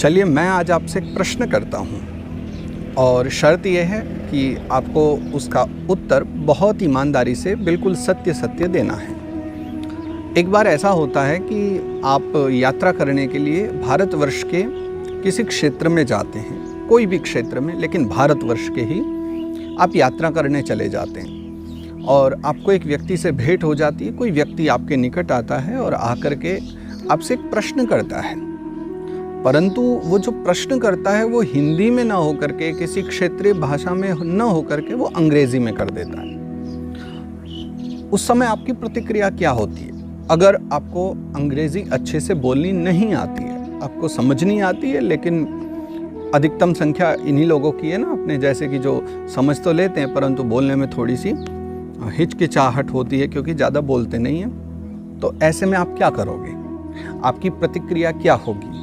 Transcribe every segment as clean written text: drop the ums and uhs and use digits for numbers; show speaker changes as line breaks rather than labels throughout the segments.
चलिए मैं आज आपसे एक प्रश्न करता हूँ और शर्त यह है कि आपको उसका उत्तर बहुत ईमानदारी से बिल्कुल सत्य सत्य देना है। एक बार ऐसा होता है कि आप यात्रा करने के लिए भारतवर्ष के किसी क्षेत्र में जाते हैं, कोई भी क्षेत्र में, लेकिन भारतवर्ष के ही आप यात्रा करने चले जाते हैं और आपको एक व्यक्ति से भेंट हो जाती है। कोई व्यक्ति आपके निकट आता है और आकर के आपसे एक प्रश्न करता है, परंतु वो जो प्रश्न करता है वो हिंदी में ना होकर के, किसी क्षेत्रीय भाषा में न होकर के वो अंग्रेजी में कर देता है। उस समय आपकी प्रतिक्रिया क्या होती है? अगर आपको अंग्रेजी अच्छे से बोलनी नहीं आती है, आपको समझ नहीं आती है, लेकिन अधिकतम संख्या इन्हीं लोगों की है ना, अपने जैसे कि जो समझ तो लेते हैं परंतु बोलने में थोड़ी सी हिचकिचाहट होती है क्योंकि ज़्यादा बोलते नहीं हैं। तो ऐसे में आप क्या करोगे? आपकी प्रतिक्रिया क्या होगी?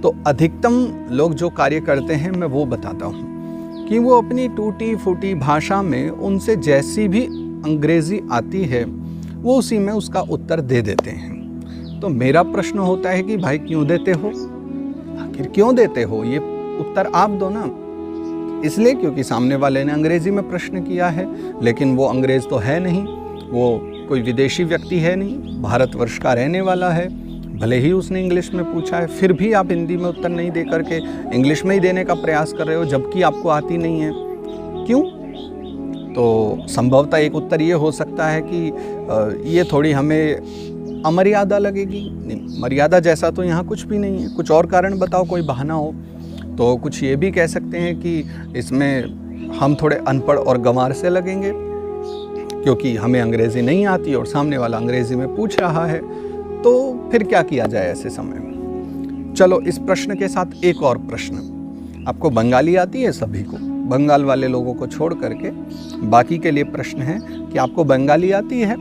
तो अधिकतम लोग जो कार्य करते हैं मैं वो बताता हूँ कि वो अपनी टूटी फूटी भाषा में उनसे जैसी भी अंग्रेज़ी आती है वो उसी में उसका उत्तर दे देते हैं। तो मेरा प्रश्न होता है कि भाई क्यों देते हो? आखिर क्यों देते हो? ये उत्तर आप दो ना। इसलिए क्योंकि सामने वाले ने अंग्रेज़ी में प्रश्न किया है, लेकिन वो अंग्रेज़ तो है नहीं, वो कोई विदेशी व्यक्ति है नहीं, भारतवर्ष का रहने वाला है। भले ही उसने इंग्लिश में पूछा है, फिर भी आप हिंदी में उत्तर नहीं दे करके इंग्लिश में ही देने का प्रयास कर रहे हो, जबकि आपको आती नहीं है। क्यों? तो संभवतः एक उत्तर ये हो सकता है कि ये थोड़ी हमें अमर्यादा लगेगी। नहीं, मर्यादा जैसा तो यहाँ कुछ भी नहीं है। कुछ और कारण बताओ, कोई बहाना हो। तो कुछ ये भी कह सकते हैं कि इसमें हम थोड़े अनपढ़ और गंवार से लगेंगे क्योंकि हमें अंग्रेज़ी नहीं आती और सामने वाला अंग्रेज़ी में पूछ रहा है। तो फिर क्या किया जाए ऐसे समय में? चलो इस प्रश्न के साथ एक और प्रश्न। आपको बंगाली आती है? सभी को, बंगाल वाले लोगों को छोड़ करके बाकी के लिए प्रश्न है कि आपको बंगाली आती है?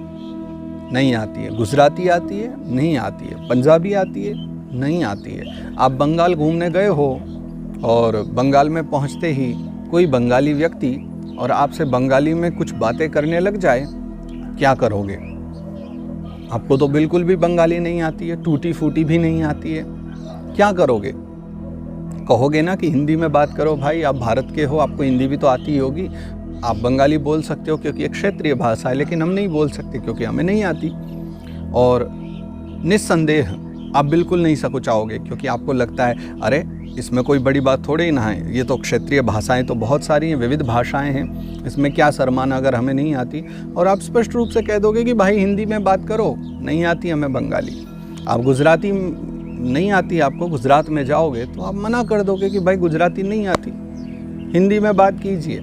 नहीं आती है। गुजराती आती है? नहीं आती है। पंजाबी आती है? नहीं आती है। आप बंगाल घूमने गए हो और बंगाल में पहुंचते ही कोई बंगाली व्यक्ति और आपसे बंगाली में कुछ बातें करने लग जाए, क्या करोगे? आपको तो बिल्कुल भी बंगाली नहीं आती है, टूटी फूटी भी नहीं आती है। क्या करोगे? कहोगे ना कि हिंदी में बात करो भाई, आप भारत के हो, आपको हिंदी भी तो आती ही होगी। आप बंगाली बोल सकते हो क्योंकि एक क्षेत्रीय भाषा है, लेकिन हम नहीं बोल सकते क्योंकि हमें नहीं आती। और निस्संदेह आप बिल्कुल नहीं सकुचाओगे क्योंकि आपको लगता है अरे इसमें कोई बड़ी बात थोड़ी ही ना है, ये तो क्षेत्रीय भाषाएं तो बहुत सारी हैं, विविध भाषाएं हैं, इसमें क्या शर्माना अगर हमें नहीं आती। और आप स्पष्ट रूप से कह दोगे कि भाई हिंदी में बात करो, नहीं आती हमें बंगाली। आप गुजराती नहीं आती आपको, गुजरात में जाओगे तो आप मना कर दोगे कि भाई गुजराती नहीं आती, हिंदी में बात कीजिए।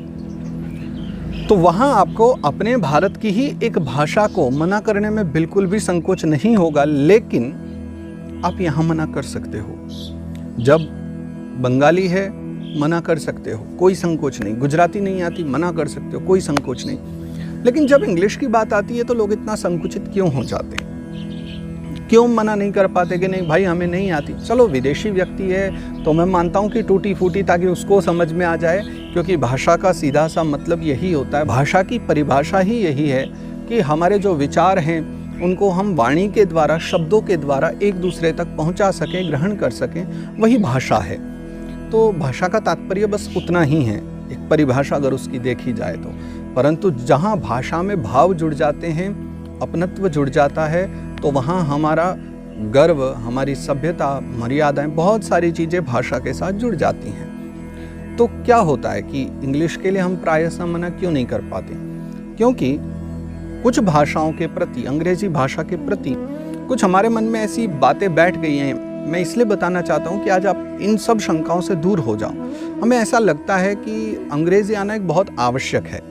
तो वहाँ आपको अपने भारत की ही एक भाषा को मना करने में बिल्कुल भी संकोच नहीं होगा, लेकिन आप यहाँ मना कर सकते हो। जब बंगाली है मना कर सकते हो, कोई संकोच नहीं। गुजराती नहीं आती, मना कर सकते हो, कोई संकोच नहीं। लेकिन जब इंग्लिश की बात आती है तो लोग इतना संकुचित क्यों हो जाते हैं? क्यों मना नहीं कर पाते कि नहीं भाई हमें नहीं आती? चलो विदेशी व्यक्ति है तो मैं मानता हूँ कि टूटी फूटी, ताकि उसको समझ में आ जाए, क्योंकि भाषा का सीधा सा मतलब यही होता है, भाषा की परिभाषा ही यही है कि हमारे जो विचार हैं उनको हम वाणी के द्वारा, शब्दों के द्वारा एक दूसरे तक पहुँचा सकें, ग्रहण कर सकें, वही भाषा है। तो भाषा का तात्पर्य बस उतना ही है, एक परिभाषा अगर उसकी देखी जाए तो। परंतु जहाँ भाषा में भाव जुड़ जाते हैं, अपनत्व जुड़ जाता है, तो वहाँ हमारा गर्व, हमारी सभ्यता, मर्यादाएं, बहुत सारी चीज़ें भाषा के साथ जुड़ जाती हैं। तो क्या होता है कि इंग्लिश के लिए हम प्रायः मना क्यों नहीं कर पाते? क्योंकि कुछ भाषाओं के प्रति, अंग्रेजी भाषा के प्रति कुछ हमारे मन में ऐसी बातें बैठ गई हैं। मैं इसलिए बताना चाहता हूँ कि आज आप इन सब शंकाओं से दूर हो जाओ। हमें ऐसा लगता है कि अंग्रेज़ी आना एक बहुत आवश्यक है।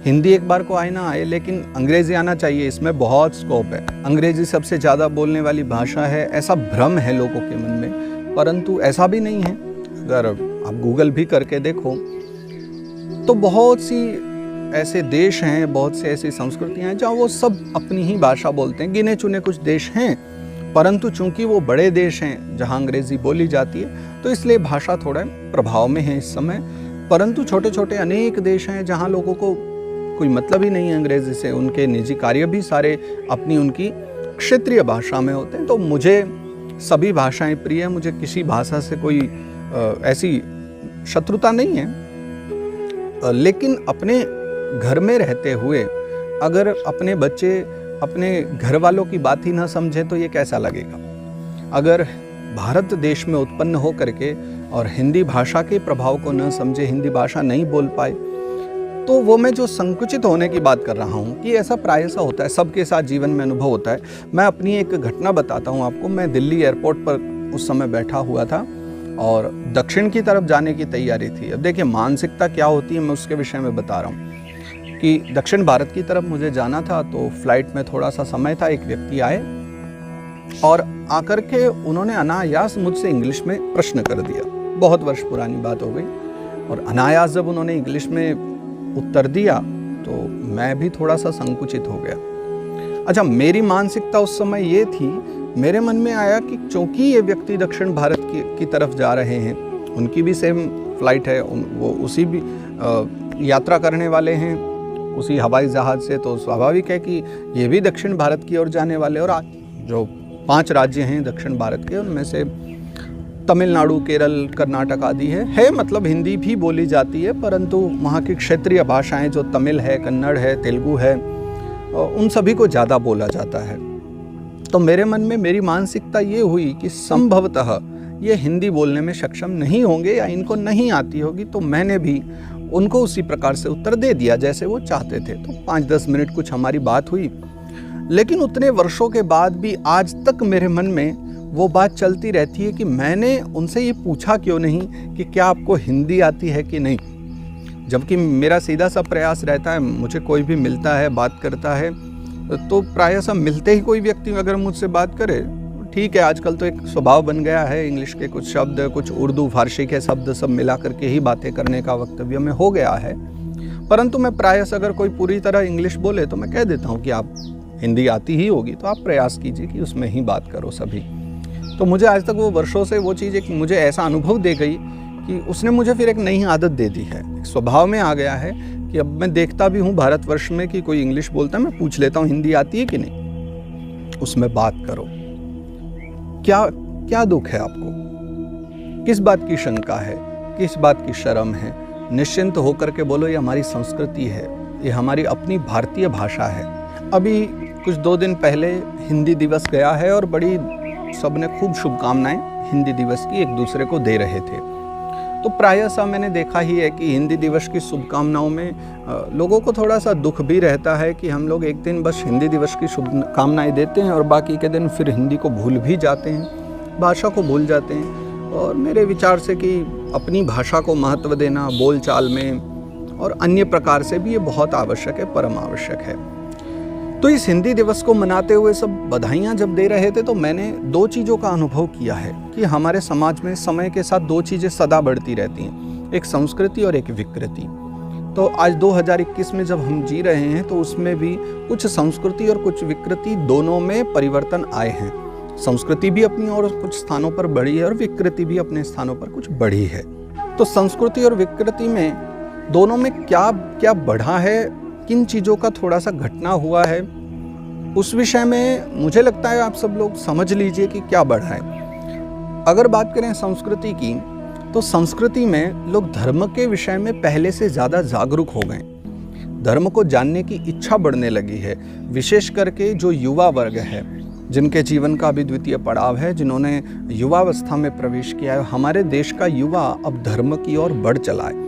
हिंदी एक बार को आए ना आए, लेकिन अंग्रेज़ी आना चाहिए, इसमें बहुत स्कोप है। अंग्रेज़ी सबसे ज़्यादा बोलने वाली भाषा है, ऐसा भ्रम है लोगों के मन में, परंतु ऐसा भी नहीं है। अगर आप गूगल भी करके देखो तो बहुत सी ऐसे देश हैं, बहुत से ऐसी संस्कृतियाँ हैं जहाँ वो सब अपनी ही भाषा बोलते हैं। गिने चुने कुछ देश हैं, परंतु चूंकि वो बड़े देश हैं जहाँ अंग्रेज़ी बोली जाती है, तो इसलिए भाषा थोड़ा प्रभाव में है इस समय। परंतु छोटे छोटे अनेक देश हैं जहाँ लोगों को कोई मतलब ही नहीं है अंग्रेज़ी से, उनके निजी कार्य भी सारे अपनी उनकी क्षेत्रीय भाषा में होते हैं। तो मुझे सभी भाषाएं प्रिय हैं, मुझे किसी भाषा से कोई ऐसी शत्रुता नहीं है, लेकिन अपने घर में रहते हुए अगर अपने बच्चे अपने घर वालों की बात ही ना समझे तो ये कैसा लगेगा। अगर भारत देश में उत्पन्न हो करके और हिंदी भाषा के प्रभाव को न समझे, हिंदी भाषा नहीं बोल पाए, तो वो मैं जो संकुचित होने की बात कर रहा हूँ कि ऐसा प्रायः होता है, सबके साथ जीवन में अनुभव होता है। मैं अपनी एक घटना बताता हूँ आपको। मैं दिल्ली एयरपोर्ट पर उस समय बैठा हुआ था और दक्षिण की तरफ जाने की तैयारी थी। अब देखिए मानसिकता क्या होती है, मैं उसके विषय में बता रहा हूँ कि दक्षिण भारत की तरफ मुझे जाना था, तो फ्लाइट में थोड़ा सा समय था। एक व्यक्ति आए और आकर के उन्होंने अनायास मुझसे इंग्लिश में प्रश्न कर दिया। बहुत वर्ष पुरानी बात हो गई, और अनायास जब उन्होंने इंग्लिश में उत्तर दिया तो मैं भी थोड़ा सा संकुचित हो गया। अच्छा, मेरी मानसिकता उस समय ये थी, मेरे मन में आया कि चूंकि ये व्यक्ति दक्षिण भारत की तरफ जा रहे हैं, उनकी भी सेम फ्लाइट है, वो उसी भी यात्रा करने वाले हैं उसी हवाई जहाज़ से, तो स्वाभाविक है कि ये भी दक्षिण भारत की ओर जाने वाले। और जो 5 राज्य हैं दक्षिण भारत के, उनमें से तमिलनाडु, केरल, कर्नाटक आदि है मतलब हिंदी भी बोली जाती है, परंतु वहाँ की क्षेत्रीय भाषाएं जो तमिल है, कन्नड़ है, तेलुगु है, उन सभी को ज़्यादा बोला जाता है। तो मेरे मन में मेरी मानसिकता ये हुई कि संभवतः ये हिंदी बोलने में सक्षम नहीं होंगे या इनको नहीं आती होगी, तो मैंने भी उनको उसी प्रकार से उत्तर दे दिया जैसे वो चाहते थे। तो 5-10 मिनट कुछ हमारी बात हुई, लेकिन उतने वर्षों के बाद भी आज तक मेरे मन में वो बात चलती रहती है कि मैंने उनसे ये पूछा क्यों नहीं कि क्या आपको हिंदी आती है कि नहीं, जबकि मेरा सीधा सा प्रयास रहता है। मुझे कोई भी मिलता है, बात करता है, तो प्रायः सब मिलते ही कोई व्यक्ति अगर मुझसे बात करे, ठीक है, आजकल तो एक स्वभाव बन गया है, इंग्लिश के कुछ शब्द, कुछ उर्दू फारसी के शब्द सब मिला करके ही बातें करने का वक्तव्य में हो गया है। परंतु मैं प्रायः अगर कोई पूरी तरह इंग्लिश बोले तो मैं कह देता हूँ कि आप हिंदी आती ही होगी, तो आप प्रयास कीजिए कि उसमें ही बात करो सभी। तो मुझे आज तक वो वर्षों से वो चीज़ एक मुझे ऐसा अनुभव दे गई कि उसने मुझे फिर एक नई आदत दे दी है, एक स्वभाव में आ गया है कि अब मैं देखता भी हूँ भारतवर्ष में कि कोई इंग्लिश बोलता है, मैं पूछ लेता हूँ हिंदी आती है कि नहीं, उसमें बात करो। क्या दुख है आपको, किस बात की शंका है, किस बात की शर्म है, निश्चिंत होकर के बोलो, ये हमारी संस्कृति है, ये हमारी अपनी भारतीय भाषा है। अभी कुछ 2 दिन पहले हिंदी दिवस गया है और बड़ी सबने खूब शुभकामनाएं हिंदी दिवस की एक दूसरे को दे रहे थे। तो प्रायः सा मैंने देखा ही है कि हिंदी दिवस की शुभकामनाओं में लोगों को थोड़ा सा दुख भी रहता है कि हम लोग एक दिन बस हिंदी दिवस की शुभकामनाएं देते हैं और बाकी के दिन फिर हिंदी को भूल भी जाते हैं, भाषा को भूल जाते हैं। और मेरे विचार से कि अपनी भाषा को महत्व देना बोलचाल में और अन्य प्रकार से भी ये बहुत आवश्यक है, परम आवश्यक है। तो इस हिंदी दिवस को मनाते हुए सब बधाइयाँ जब दे रहे थे, तो मैंने 2 चीज़ों का अनुभव किया है कि हमारे समाज में समय के साथ 2 चीज़ें सदा बढ़ती रहती हैं, एक संस्कृति और एक विकृति। तो आज 2021 में जब हम जी रहे हैं, तो उसमें भी कुछ संस्कृति और कुछ विकृति दोनों में परिवर्तन आए हैं। संस्कृति भी अपनी और कुछ स्थानों पर बढ़ी है और विकृति भी अपने स्थानों पर कुछ बढ़ी है। तो संस्कृति और विकृति में दोनों में क्या क्या बढ़ा है, किन चीज़ों का थोड़ा सा घटना हुआ है, उस विषय में मुझे लगता है आप सब लोग समझ लीजिए कि क्या बढ़ा है। अगर बात करें संस्कृति की, तो संस्कृति में लोग धर्म के विषय में पहले से ज़्यादा जागरूक हो गए, धर्म को जानने की इच्छा बढ़ने लगी है। विशेष करके जो युवा वर्ग है, जिनके जीवन का अभी द्वितीय पड़ाव है, जिन्होंने युवावस्था में प्रवेश किया है, हमारे देश का युवा अब धर्म की ओर बढ़ चला है।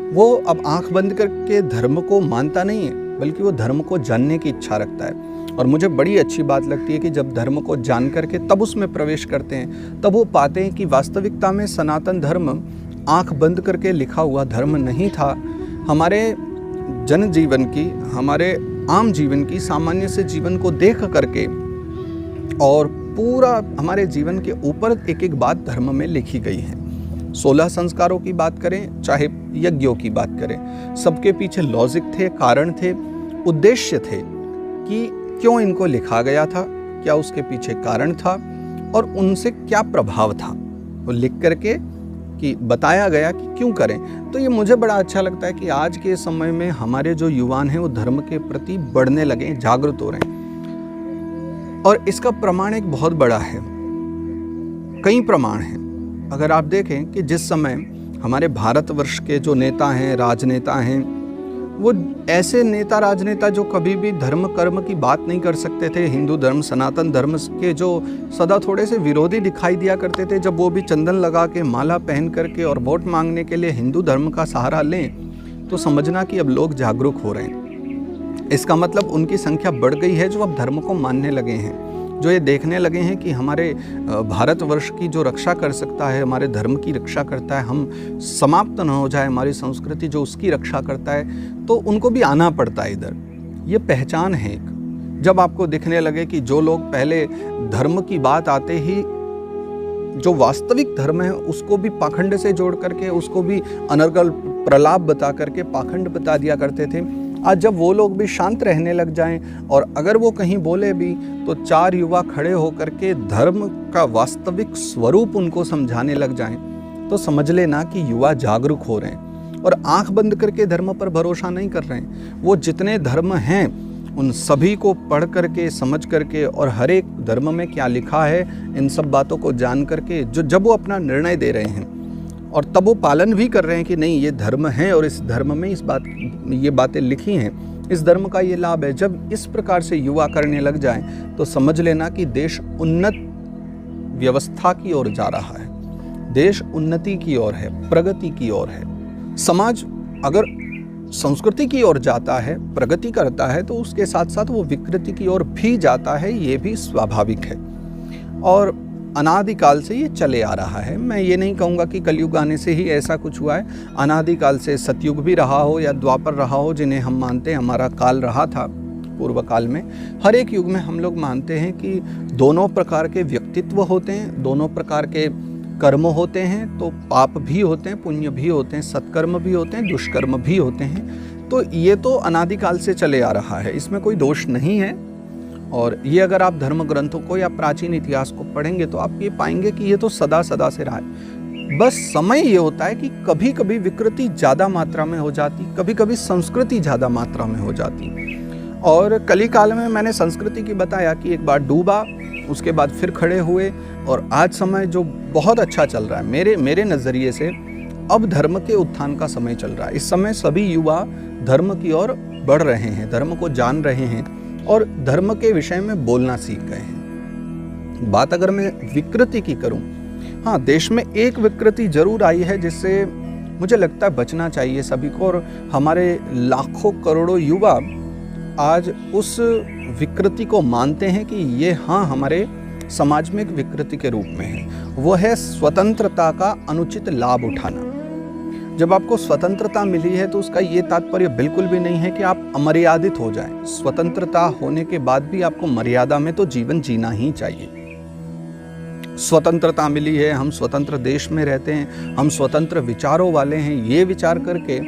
वो अब आंख बंद करके धर्म को मानता नहीं है, बल्कि वो धर्म को जानने की इच्छा रखता है। और मुझे बड़ी अच्छी बात लगती है कि जब धर्म को जान करके तब उसमें प्रवेश करते हैं, तब वो पाते हैं कि वास्तविकता में सनातन धर्म आंख बंद करके लिखा हुआ धर्म नहीं था। हमारे जनजीवन की, हमारे आम जीवन की, सामान्य से जीवन को देख करके और पूरा हमारे जीवन के ऊपर एक एक बात धर्म में लिखी गई है। 16 संस्कारों की बात करें, चाहे यज्ञों की बात करें, सबके पीछे लॉजिक थे, कारण थे, उद्देश्य थे कि क्यों इनको लिखा गया था, क्या उसके पीछे कारण था और उनसे क्या प्रभाव था, वो लिख करके कि बताया गया कि क्यों करें। तो ये मुझे बड़ा अच्छा लगता है कि आज के समय में हमारे जो युवान हैं वो धर्म के प्रति बढ़ने लगे, जागरूक हो रहे हैं। और इसका प्रमाण एक बहुत बड़ा है कई प्रमाण हैं। अगर आप देखें कि जिस समय हमारे भारतवर्ष के जो नेता हैं, राजनेता हैं, वो ऐसे नेता राजनेता जो कभी भी धर्म कर्म की बात नहीं कर सकते थे, हिंदू धर्म सनातन धर्म के जो सदा थोड़े से विरोधी दिखाई दिया करते थे, जब वो भी चंदन लगा के माला पहन करके और वोट मांगने के लिए हिंदू धर्म का सहारा लें, तो समझना कि अब लोग जागरूक हो रहे हैं। इसका मतलब उनकी संख्या बढ़ गई है जो अब धर्म को मानने लगे हैं, जो ये देखने लगे हैं कि हमारे भारतवर्ष की जो रक्षा कर सकता है, हमारे धर्म की रक्षा करता है, हम समाप्त न हो जाए हमारी संस्कृति जो उसकी रक्षा करता है, तो उनको भी आना पड़ता है इधर। ये पहचान है एक। जब आपको दिखने लगे कि जो लोग पहले धर्म की बात आते ही जो वास्तविक धर्म है उसको भी पाखंड से जोड़ करके, उसको भी अनर्गल प्रलाप बता करके पाखंड बता दिया करते थे, आज जब वो लोग भी शांत रहने लग जाएं और अगर वो कहीं बोले भी तो चार युवा खड़े होकर के धर्म का वास्तविक स्वरूप उनको समझाने लग जाएं, तो समझ लेना कि युवा जागरूक हो रहे हैं और आंख बंद करके धर्म पर भरोसा नहीं कर रहे हैं। वो जितने धर्म हैं उन सभी को पढ़ करके, समझ करके और हर एक धर्म में क्या लिखा है इन सब बातों को जान करके जब वो अपना निर्णय दे रहे हैं और तब वो पालन भी कर रहे हैं कि नहीं ये धर्म है और इस धर्म में ये बातें लिखी हैं, इस धर्म का ये लाभ है। जब इस प्रकार से युवा करने लग जाएं तो समझ लेना कि देश उन्नत व्यवस्था की ओर जा रहा है, देश उन्नति की ओर है, प्रगति की ओर है। समाज अगर संस्कृति की ओर जाता है, प्रगति करता है, तो उसके साथ साथ वो विकृति की ओर भी जाता है, ये भी स्वाभाविक है और अनादिकाल से ये चले आ रहा है। मैं ये नहीं कहूँगा कि कलयुग आने से ही ऐसा कुछ हुआ है, अनादिकाल से सतयुग भी रहा हो या द्वापर रहा हो, जिन्हें हम मानते हैं हमारा काल रहा था पूर्व काल में। हर एक युग में हम लोग मानते हैं कि दोनों प्रकार के व्यक्तित्व होते हैं, दोनों प्रकार के कर्म होते हैं, तो पाप भी होते हैं, पुण्य भी होते हैं, सत्कर्म भी होते हैं, दुष्कर्म भी होते हैं। तो ये तो अनादिकाल से चले आ रहा है, इसमें कोई दोष नहीं है। और ये अगर आप धर्म ग्रंथों को या प्राचीन इतिहास को पढ़ेंगे तो आप ये पाएंगे कि ये तो सदा सदा से रहा है। बस समय ये होता है कि कभी कभी विकृति ज़्यादा मात्रा में हो जाती, कभी कभी संस्कृति ज़्यादा मात्रा में हो जाती। और कली काल में मैंने संस्कृति की बताया कि एक बार डूबा, उसके बाद फिर खड़े हुए और आज समय जो बहुत अच्छा चल रहा है मेरे नज़रिए से, अब धर्म के उत्थान का समय चल रहा है। इस समय सभी युवा धर्म की ओर बढ़ रहे हैं, धर्म को जान रहे हैं और धर्म के विषय में बोलना सीख गए हैं। बात अगर मैं विकृति की करूं, हाँ, देश में एक विकृति जरूर आई है जिससे मुझे लगता है बचना चाहिए सभी को, और हमारे लाखों करोड़ों युवा आज उस विकृति को मानते हैं कि ये हाँ हमारे समाज में एक विकृति के रूप में है। वो है स्वतंत्रता का अनुचित लाभ उठाना। जब आपको स्वतंत्रता मिली है तो उसका ये तात्पर्य बिल्कुल भी नहीं है कि आप अमर्यादित हो जाएं। स्वतंत्रता होने के बाद भी आपको मर्यादा में तो जीवन जीना ही चाहिए। स्वतंत्रता मिली है, हम स्वतंत्र देश में रहते हैं, हम स्वतंत्र विचारों वाले हैं, ये विचार करके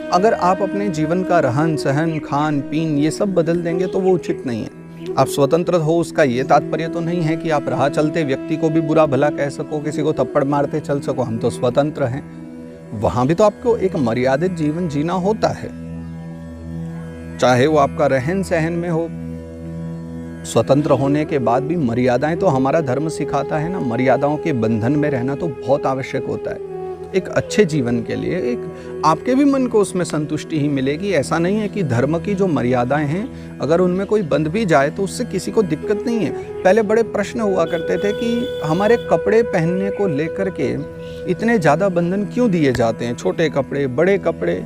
अगर आप अपने जीवन का रहन सहन, खान पीन ये सब बदल देंगे तो वो उचित नहीं है। आप स्वतंत्र हो उसका ये तात्पर्य तो नहीं है कि आप राह चलते व्यक्ति को भी बुरा भला कह सको, किसी को थप्पड़ मारते चल सको। हम तो स्वतंत्र हैं, वहां भी तो आपको एक मर्यादित जीवन जीना होता है, चाहे वो आपका रहन सहन में हो। स्वतंत्र होने के बाद भी मर्यादाएं तो हमारा धर्म सिखाता है ना, मर्यादाओं के बंधन में रहना तो बहुत आवश्यक होता है एक अच्छे जीवन के लिए। एक आपके भी मन को उसमें संतुष्टि ही मिलेगी। ऐसा नहीं है कि धर्म की जो मर्यादाएं हैं अगर उनमें कोई बंध भी जाए तो उससे किसी को दिक्कत नहीं है। पहले बड़े प्रश्न हुआ करते थे कि हमारे कपड़े पहनने को लेकर के इतने ज़्यादा बंधन क्यों दिए जाते हैं, छोटे कपड़े बड़े कपड़े।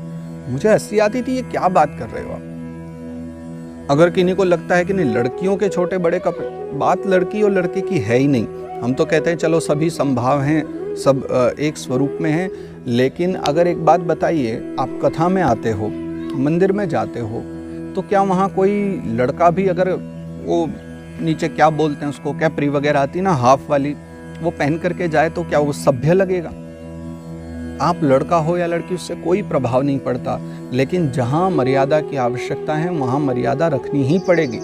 मुझे हंसी आती थी, ये क्या बात कर रहे हो आप। अगर किन्हीं को लगता है कि नहीं लड़कियों के छोटे बड़े कपड़े, बात लड़की और लड़के की है ही नहीं। हम तो कहते हैं चलो सभी संभाव हैं, सब एक स्वरूप में हैं। लेकिन अगर एक बात बताइए, आप कथा में आते हो, मंदिर में जाते हो, तो क्या वहाँ कोई लड़का भी अगर वो नीचे क्या बोलते हैं उसको, कैपरी वगैरह आती ना हाफ वाली, वो पहन करके जाए तो क्या वो सभ्य लगेगा? आप लड़का हो या लड़की उससे कोई प्रभाव नहीं पड़ता। लेकिन जहाँ मर्यादा की आवश्यकता है वहाँ मर्यादा रखनी ही पड़ेगी।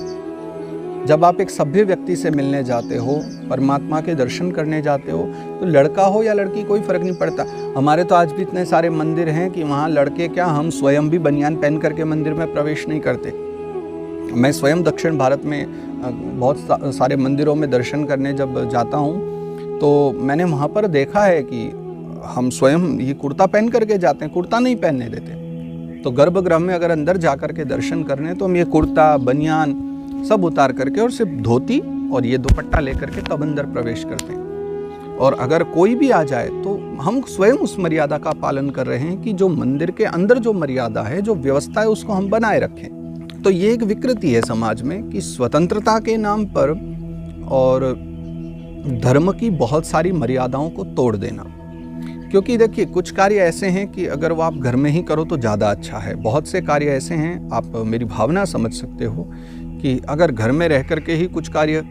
जब आप एक सभ्य व्यक्ति से मिलने जाते हो, परमात्मा के दर्शन करने जाते हो, तो लड़का हो या लड़की कोई फर्क नहीं पड़ता। हमारे तो आज भी इतने सारे मंदिर हैं कि वहाँ लड़के क्या, हम स्वयं भी बनियान पहन करके मंदिर में प्रवेश नहीं करते। मैं स्वयं दक्षिण भारत में बहुत सारे मंदिरों में दर्शन करने जब जाता हूँ तो मैंने वहाँ पर देखा है कि हम स्वयं ये कुर्ता पहन करके जाते हैं, कुर्ता नहीं पहनने देते। तो गर्भगृह में अगर अंदर जा कर के दर्शन करने तो हम ये कुर्ता बनियान सब उतार करके और सिर्फ धोती और ये दुपट्टा लेकर के तब अंदर प्रवेश करते हैं। और अगर कोई भी आ जाए तो हम स्वयं उस मर्यादा का पालन कर रहे हैं कि जो मंदिर के अंदर जो मर्यादा है, जो व्यवस्था है, उसको हम बनाए रखें। तो ये एक विकृति है समाज में कि स्वतंत्रता के नाम पर और धर्म की बहुत सारी मर्यादाओं को तोड़ देना। क्योंकि देखिए, कुछ कार्य ऐसे हैं कि अगर वो आप घर में ही करो तो ज़्यादा अच्छा है। बहुत से कार्य ऐसे हैं, आप मेरी भावना समझ सकते हो, कि अगर घर में रह करके ही कुछ कार्य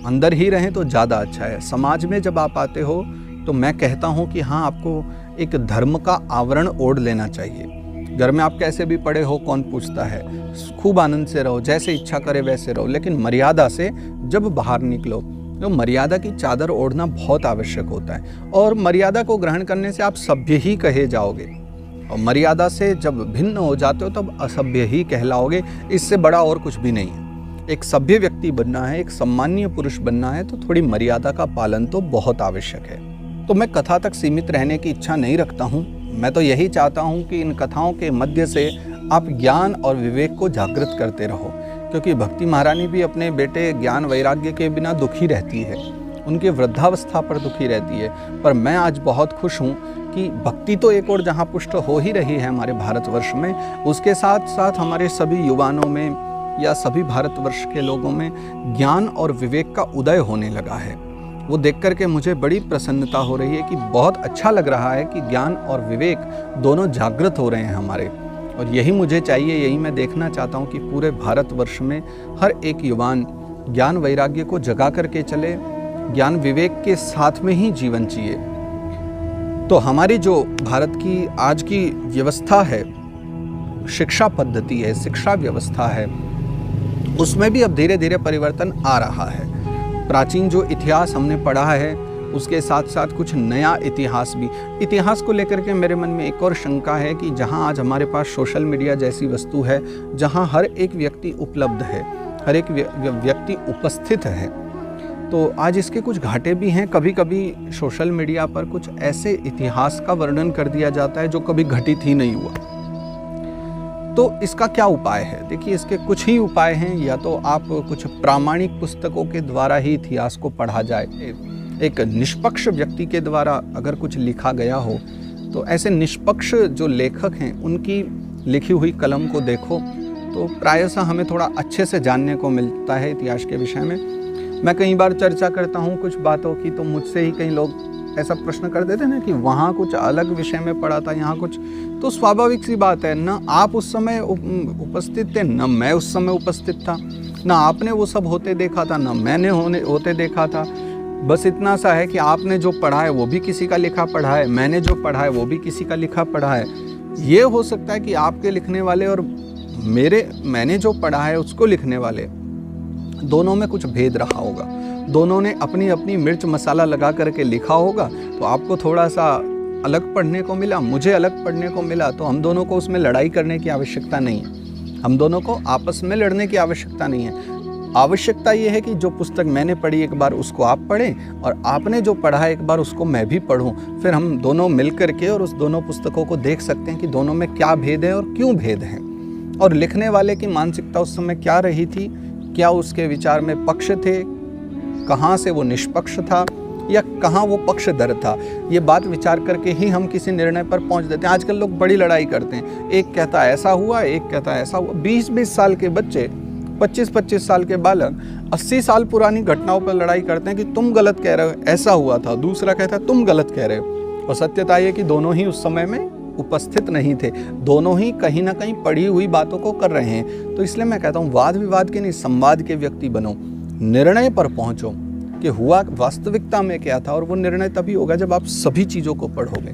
अंदर ही रहें तो ज़्यादा अच्छा है। समाज में जब आप आते हो तो मैं कहता हूँ कि हाँ, आपको एक धर्म का आवरण ओढ़ लेना चाहिए। घर में आप कैसे भी पड़े हो, कौन पूछता है, खूब आनंद से रहो, जैसे इच्छा करे वैसे रहो, लेकिन मर्यादा से जब बाहर निकलो तो मर्यादा की चादर ओढ़ना बहुत आवश्यक होता है। और मर्यादा को ग्रहण करने से आप सभ्य ही कहे जाओगे, और मर्यादा से जब भिन्न हो जाते हो तब असभ्य ही कहलाओगे। इससे बड़ा और कुछ भी नहीं है। एक सभ्य व्यक्ति बनना है, एक सम्मानीय पुरुष बनना है, तो थोड़ी मर्यादा का पालन तो बहुत आवश्यक है। तो मैं कथा तक सीमित रहने की इच्छा नहीं रखता हूँ। मैं तो यही चाहता हूँ कि इन कथाओं के मध्य से आप ज्ञान और विवेक को जागृत करते रहो। क्योंकि भक्ति महारानी भी अपने बेटे ज्ञान वैराग्य के बिना दुखी रहती है, उनकी वृद्धावस्था पर दुखी रहती है। पर मैं आज बहुत खुश हूँ कि भक्ति तो एक और जहाँ पुष्ट हो ही रही है हमारे भारतवर्ष में, उसके साथ साथ हमारे सभी युवाओं में या सभी भारतवर्ष के लोगों में ज्ञान और विवेक का उदय होने लगा है। वो देख करके मुझे बड़ी प्रसन्नता हो रही है कि बहुत अच्छा लग रहा है कि ज्ञान और विवेक दोनों जागृत हो रहे हैं हमारे। और यही मुझे चाहिए, यही मैं देखना चाहता हूँ कि पूरे भारतवर्ष में हर एक युवान ज्ञान वैराग्य को जगा करके चले, ज्ञान विवेक के साथ में ही जीवन जिए। तो हमारी जो भारत की आज की व्यवस्था है, शिक्षा पद्धति है, शिक्षा व्यवस्था है, उसमें भी अब धीरे धीरे परिवर्तन आ रहा है। प्राचीन जो इतिहास हमने पढ़ा है उसके साथ साथ कुछ नया इतिहास भी। इतिहास को लेकर के मेरे मन में एक और शंका है कि जहां आज हमारे पास सोशल मीडिया जैसी वस्तु है, जहां हर एक व्यक्ति उपलब्ध है, हर एक व्यक्ति उपस्थित है, तो आज इसके कुछ घाटे भी हैं। कभी कभी सोशल मीडिया पर कुछ ऐसे इतिहास का वर्णन कर दिया जाता है जो कभी घटित ही नहीं हुआ। तो इसका क्या उपाय है? देखिए, इसके कुछ ही उपाय हैं। या तो आप कुछ प्रामाणिक पुस्तकों के द्वारा ही इतिहास को पढ़ा जाए, एक निष्पक्ष व्यक्ति के द्वारा अगर कुछ लिखा गया हो तो ऐसे निष्पक्ष जो लेखक हैं उनकी लिखी हुई कलम को देखो तो प्रायशः हमें थोड़ा अच्छे से जानने को मिलता है इतिहास के विषय में। मैं कई बार चर्चा करता हूँ कुछ बातों की, तो मुझसे ही कई लोग ऐसा प्रश्न कर देते ना कि वहाँ कुछ अलग विषय में पढ़ा था, यहाँ कुछ। तो स्वाभाविक सी बात है, ना आप उस समय उपस्थित थे, ना मैं उस समय उपस्थित था, ना आपने वो सब होते देखा था, ना मैंने होते देखा था। बस इतना सा है कि आपने जो पढ़ा है वो भी किसी का लिखा पढ़ा है, मैंने जो पढ़ा है वो भी किसी का लिखा पढ़ा है। ये हो सकता है कि आपके लिखने वाले और मैंने जो पढ़ा है उसको लिखने वाले दोनों में कुछ भेद रहा होगा, दोनों ने अपनी अपनी मिर्च मसाला लगा करके लिखा होगा, तो आपको थोड़ा सा अलग पढ़ने को मिला, मुझे अलग पढ़ने को मिला। तो हम दोनों को उसमें लड़ाई करने की आवश्यकता नहीं है, हम दोनों को आपस में लड़ने की आवश्यकता नहीं है। आवश्यकता ये है कि जो पुस्तक मैंने पढ़ी एक बार उसको आप पढ़ें और आपने जो पढ़ा एक बार उसको मैं भी पढूं। फिर हम दोनों मिल करके और उस दोनों पुस्तकों को देख सकते हैं कि दोनों में क्या भेद है और क्यों भेद है, और लिखने वाले की मानसिकता उस समय क्या रही थी, क्या उसके विचार में पक्ष थे, कहाँ से वो निष्पक्ष था या कहाँ वो पक्षधर था। ये बात विचार करके ही हम किसी निर्णय पर पहुंच देते हैं। आजकल लोग बड़ी लड़ाई करते हैं, एक कहता ऐसा हुआ, एक कहता ऐसा हुआ। 20-20 साल के बच्चे, 25-25 साल के बालक 80 साल पुरानी घटनाओं पर लड़ाई करते हैं कि तुम गलत कह रहे हो, ऐसा हुआ था। दूसरा कहता है तुम गलत कह रहे हो। और सत्यता ये कि दोनों ही उस समय में उपस्थित नहीं थे, दोनों ही कहीं ना कहीं पढ़ी हुई बातों को कर रहे हैं। तो इसलिए मैं कहता हूँ वाद विवाद के नहीं, संवाद के व्यक्ति बनो, निर्णय पर पहुँचो कि हुआ वास्तविकता में क्या था, और वो निर्णय तभी होगा जब आप सभी चीज़ों को पढ़ोगे।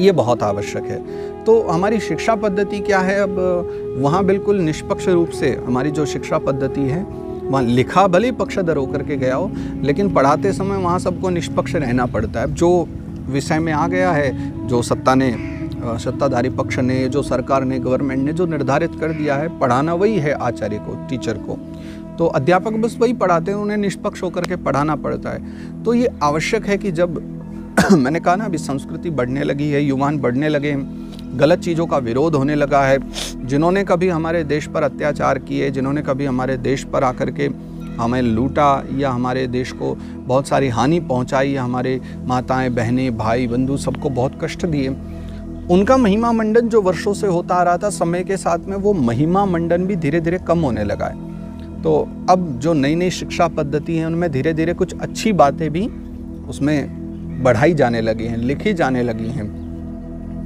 ये बहुत आवश्यक है। तो हमारी शिक्षा पद्धति क्या है, अब वहाँ बिल्कुल निष्पक्ष रूप से हमारी जो शिक्षा पद्धति है, वहाँ लिखा भले ही पक्षधर होकर के गया हो, लेकिन पढ़ाते समय वहाँ सबको निष्पक्ष रहना पड़ता है। जो विषय में आ गया है, जो सत्ताधारी पक्ष ने, जो सरकार ने, गवर्नमेंट ने जो निर्धारित कर दिया है, पढ़ाना वही है आचार्य को, टीचर को। तो अध्यापक बस वही पढ़ाते हैं, उन्हें निष्पक्ष होकर के पढ़ाना पड़ता है। तो ये आवश्यक है कि जब मैंने कहा ना अभी संस्कृति बढ़ने लगी है, युवान बढ़ने लगे हैं, गलत चीज़ों का विरोध होने लगा है, जिन्होंने कभी हमारे देश पर अत्याचार किए, जिन्होंने कभी हमारे देश पर आकर के हमें लूटा या हमारे देश को बहुत सारी हानि पहुंचाई, या हमारे माताएं बहनें भाई बंधु सबको बहुत कष्ट दिए, उनका महिमा मंडन जो वर्षों से होता आ रहा था, समय के साथ में वो महिमा मंडन भी धीरे धीरे कम होने लगा है। तो अब जो नई नई शिक्षा पद्धति है उनमें धीरे धीरे कुछ अच्छी बातें भी उसमें बढ़ाई जाने लगी हैं, लिखी जाने लगी हैं।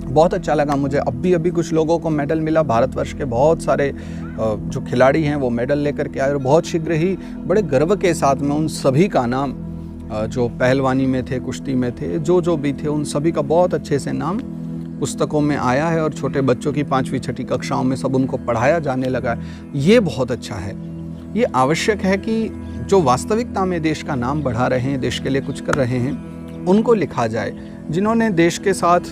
बहुत अच्छा लगा मुझे। अभी कुछ लोगों को मेडल मिला, भारतवर्ष के बहुत सारे जो खिलाड़ी हैं वो मेडल लेकर के आए, और बहुत शीघ्र ही बड़े गर्व के साथ में उन सभी का नाम, जो पहलवानी में थे, कुश्ती में थे, जो भी थे, उन सभी का बहुत अच्छे से नाम पुस्तकों में आया है, और छोटे बच्चों की 5वीं 6वीं कक्षाओं में सब उनको पढ़ाया जाने लगा है। ये बहुत अच्छा है। ये आवश्यक है कि जो वास्तविकता में देश का नाम बढ़ा रहे हैं, देश के लिए कुछ कर रहे हैं, उनको लिखा जाए। जिन्होंने देश के साथ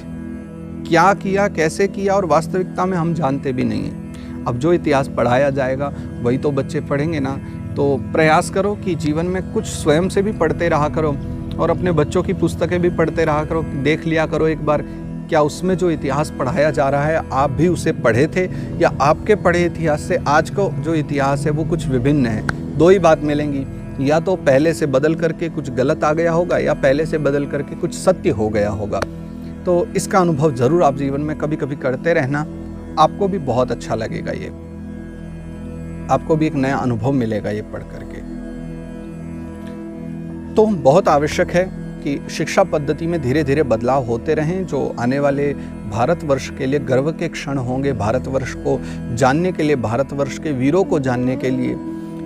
क्या किया, कैसे किया, और वास्तविकता में हम जानते भी नहीं हैं। अब जो इतिहास पढ़ाया जाएगा वही तो बच्चे पढ़ेंगे ना। तो प्रयास करो कि जीवन में कुछ स्वयं से भी पढ़ते रहा करो, और अपने बच्चों की पुस्तकें भी पढ़ते रहा करो। देख लिया करो एक बार, क्या उसमें जो इतिहास पढ़ाया जा रहा है आप भी उसे पढ़े थे, या आपके पढ़े इतिहास से आज को जो इतिहास है वो कुछ विभिन्न है। दो ही बात मिलेंगी, या तो पहले से बदल करके कुछ गलत आ गया होगा, या पहले से बदल करके कुछ सत्य हो गया होगा। तो इसका अनुभव ज़रूर आप जीवन में कभी कभी करते रहना, आपको भी बहुत अच्छा लगेगा। ये आपको भी एक नया अनुभव मिलेगा ये पढ़ करके। तो बहुत आवश्यक है कि शिक्षा पद्धति में धीरे धीरे बदलाव होते रहें, जो आने वाले भारतवर्ष के लिए गर्व के क्षण होंगे, भारतवर्ष को जानने के लिए, भारतवर्ष के वीरों को जानने के लिए,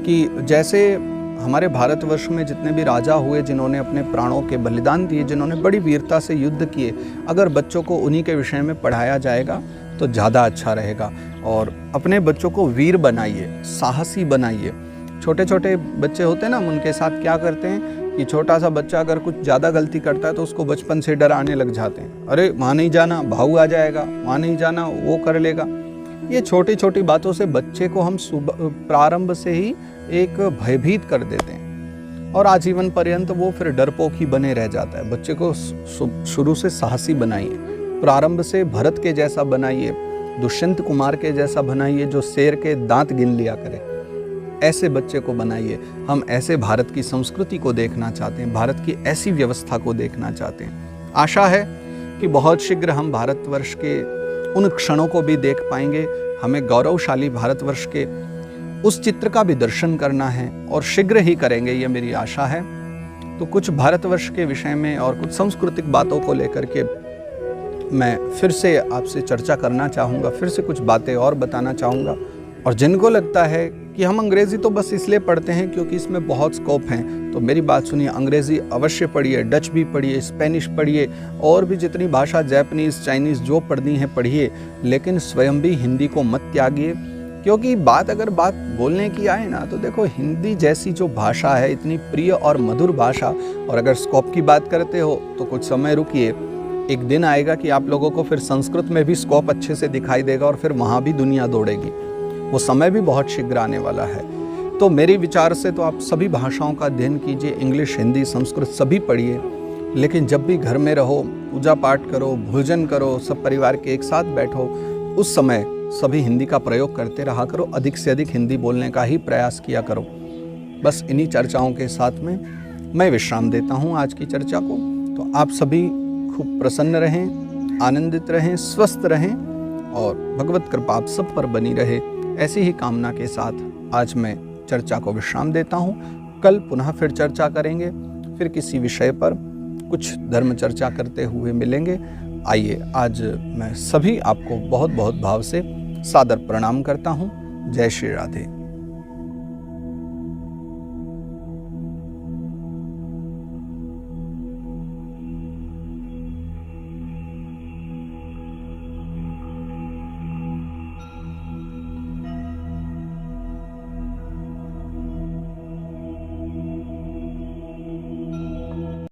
कि जैसे हमारे भारतवर्ष में जितने भी राजा हुए जिन्होंने अपने प्राणों के बलिदान दिए, जिन्होंने बड़ी वीरता से युद्ध किए, अगर बच्चों को उन्हीं के विषय में पढ़ाया जाएगा तो ज़्यादा अच्छा रहेगा। और अपने बच्चों को वीर बनाइए, साहसी बनाइए। छोटे छोटे बच्चे होते हैं ना, उनके साथ क्या करते हैं कि छोटा सा बच्चा अगर कुछ ज़्यादा गलती करता है तो उसको बचपन से डराने लग जाते हैं। अरे वहाँ नहीं जाना, भाऊ आ जाएगा, वहाँ नहीं जाना, वो कर लेगा। ये छोटी छोटी बातों से बच्चे को हम प्रारंभ से ही एक भयभीत कर देते हैं, और आजीवन पर्यंत वो फिर डरपोक ही बने रह जाता है। बच्चे को शुरू से साहसी बनाइए, प्रारंभ से भरत के जैसा बनाइए, दुष्यंत कुमार के जैसा बनाइए, जो शेर के दांत गिन लिया करे। ऐसे बच्चे को बनाइए। हम ऐसे भारत की संस्कृति को देखना चाहते हैं, भारत की ऐसी व्यवस्था को देखना चाहते हैं। आशा है कि बहुत शीघ्र हम भारतवर्ष के उन क्षणों को भी देख पाएंगे। हमें गौरवशाली भारतवर्ष के उस चित्र का भी दर्शन करना है, और शीघ्र ही करेंगे, ये मेरी आशा है। तो कुछ भारतवर्ष के विषय में और कुछ सांस्कृतिक बातों को लेकर के मैं फिर से आपसे चर्चा करना चाहूँगा, फिर से कुछ बातें और बताना चाहूँगा। और जिनको लगता है कि हम अंग्रेज़ी तो बस इसलिए पढ़ते हैं क्योंकि इसमें बहुत स्कोप हैं, तो मेरी बात सुनिए, अंग्रेज़ी अवश्य पढ़िए, डच भी पढ़िए, स्पेनिश पढ़िए, और भी जितनी भाषा, जैपनीज़, चाइनीज़ जो पढ़नी है पढ़िए, लेकिन स्वयं भी हिंदी को मत त्यागिए। क्योंकि अगर बात बोलने की आए ना, तो देखो हिंदी जैसी जो भाषा है, इतनी प्रिय और मधुर भाषा, और अगर स्कोप की बात करते हो तो कुछ समय रुकिए, एक दिन आएगा कि आप लोगों को फिर संस्कृत में भी स्कोप अच्छे से दिखाई देगा, और फिर वहाँ भी दुनिया दौड़ेगी। वो समय भी बहुत शीघ्र आने वाला है। तो मेरे विचार से तो आप सभी भाषाओं का अध्ययन कीजिए, इंग्लिश, हिंदी, संस्कृत सभी पढ़िए, लेकिन जब भी घर में रहो, पूजा पाठ करो, भोजन करो, सब परिवार के एक साथ बैठो, उस समय सभी हिंदी का प्रयोग करते रहा करो, अधिक से अधिक हिंदी बोलने का ही प्रयास किया करो। बस इन्हीं चर्चाओं के साथ में मैं विश्राम देता हूँ आज की चर्चा को। तो आप सभी खूब प्रसन्न रहें, आनंदित रहें, स्वस्थ रहें, और भगवत कृपा आप सब पर बनी रहे, ऐसी ही कामना के साथ आज मैं चर्चा को विश्राम देता हूँ। कल पुनः फिर चर्चा करेंगे, फिर किसी विषय पर कुछ धर्म चर्चा करते हुए मिलेंगे। आइए, आज मैं सभी आपको बहुत बहुत भाव से सादर प्रणाम करता हूँ। जय श्री राधे।